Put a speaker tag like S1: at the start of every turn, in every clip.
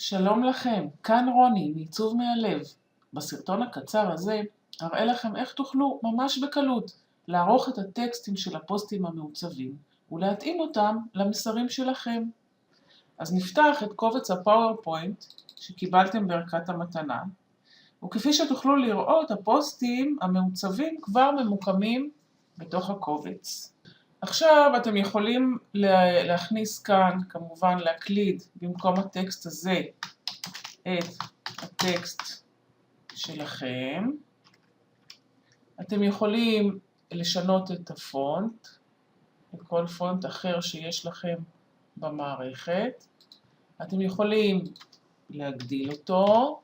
S1: שלום לכם, כאן רוני מעיצוב מהלב. בסרטון הקצר הזה אראה לכם איך תוכלו ממש בקלות לערוך את הטקסטים של הפוסטים המעוצבים ולהתאים אותם למסרים שלכם. אז נפתח את קובץ הפאורפוינט שקיבלתם בערכת המתנה, וכפי שתוכלו לראות הפוסטים המעוצבים כבר ממוקמים בתוך הקובץ. עכשיו אתם יכולים להכניס כאן, כמובן להקליד במקום הטקסט הזה את הטקסט שלכם. אתם יכולים לשנות את הפונט, את כל פונט אחר שיש לכם במערכת. אתם יכולים להגדיל אותו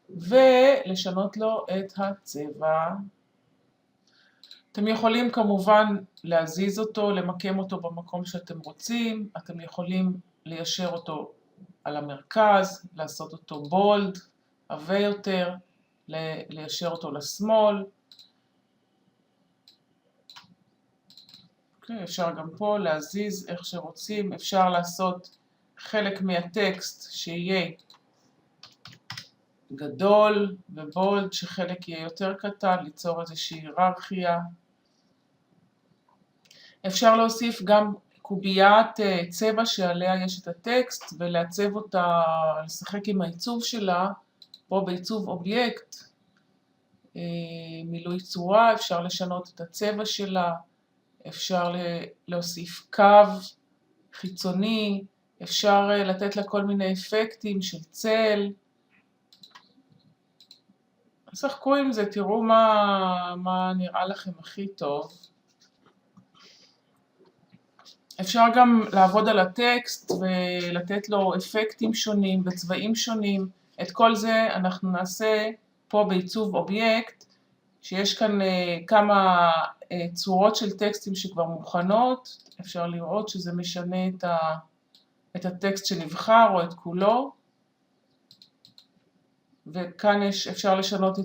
S1: ולשנות לו את הצבע. אתם יכולים כמובן להזיז אותו, למקם אותו במקום שאתם רוצים. אתם יכולים ליישר אותו על המרכז, לעשות אותו בולד, עבה יותר, ליישר אותו לשמאל. אפשר גם פה להזיז איך שרוצים. אפשר לעשות חלק מהטקסט שיהיה גדול ובולד, שחלק יהיה יותר קטן, ליצור איזושהי היררכיה. אפשר להוסיף גם קוביית צבע שעליה יש את הטקסט ולעצב אותה, לשחק עם העיצוב שלה, פה בעיצוב אובייקט, מילוי צורה, אפשר לשנות את הצבע שלה, אפשר להוסיף קו חיצוני, אפשר לתת לה כל מיני אפקטים של צל. שחקו עם זה, תראו מה נראה לכם הכי טוב. אפשר גם לעבוד על הטקסט ולתת לו אפקטים שונים וצבעים שונים. את כל זה אנחנו נעשה פה בעיצוב אובייקט, שיש כאן כמה צורות של טקסטים שכבר מוכנות. אפשר לראות שזה משנה את הטקסט שנבחר או את כולו. וכאן אפשר לשנות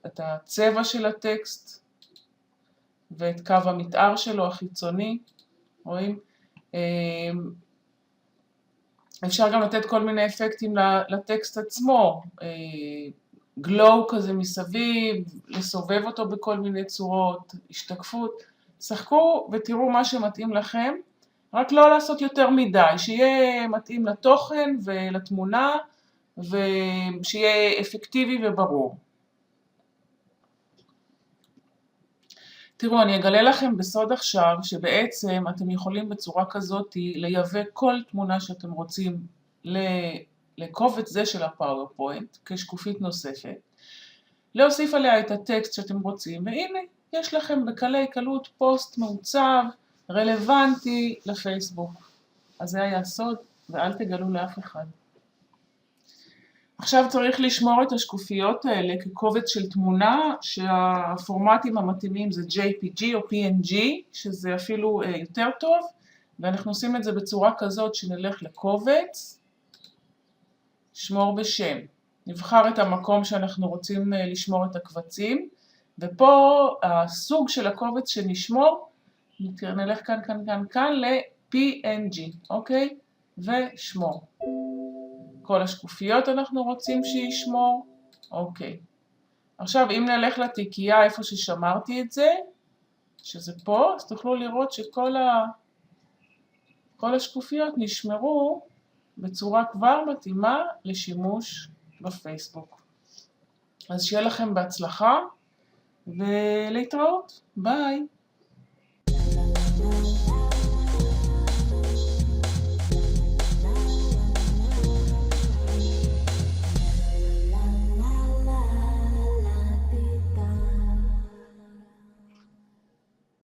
S1: את הצבע של הטקסט ואת קו המתאר שלו החיצוני. רואים? אפשר גם לתת כל מיני אפקטים לטקסט עצמו, גלו כזה מסביב, לסובב אותו בכל מיני צורות, השתקפות. שחקו ותראו מה שמתאים לכם, רק לא לעשות יותר מדי, שיהיה מתאים לתוכן ולתמונה, ושיהיה אפקטיבי וברור. תראו, אני אגלה לכם בסוד עכשיו שבעצם אתם יכולים בצורה כזאת לייבא כל תמונה שאתם רוצים לקובץ זה של הפאורפוינט כשקופית נוספת, להוסיף עליה את הטקסט שאתם רוצים, והנה יש לכם בקלי קלות פוסט מעוצב רלוונטי לפייסבוק. אז זה היה הסוד, ואל תגלו לאף אחד. עכשיו צריך לשמור את השקופיות האלה כקובץ של תמונה, שהפורמטים המתאימים זה JPG או PNG, שזה אפילו יותר טוב, ואנחנו עושים את זה בצורה כזאת שנלך לקובץ, שמור בשם. נבחר את המקום שאנחנו רוצים לשמור את הקבצים, ופה הסוג של הקובץ שנשמור, נלך כאן ל-PNG, אוקיי? ושמור. כל השקופיות אנחנו רוצים שישמור, אוקיי. עכשיו אם נלך לתיקייה איפה ששמרתי את זה, שזה פה, אז תוכלו לראות שכל השקופיות נשמרו בצורה כבר מתאימה לשימוש בפייסבוק. אז שיהיה לכם בהצלחה ולהתראות, ביי.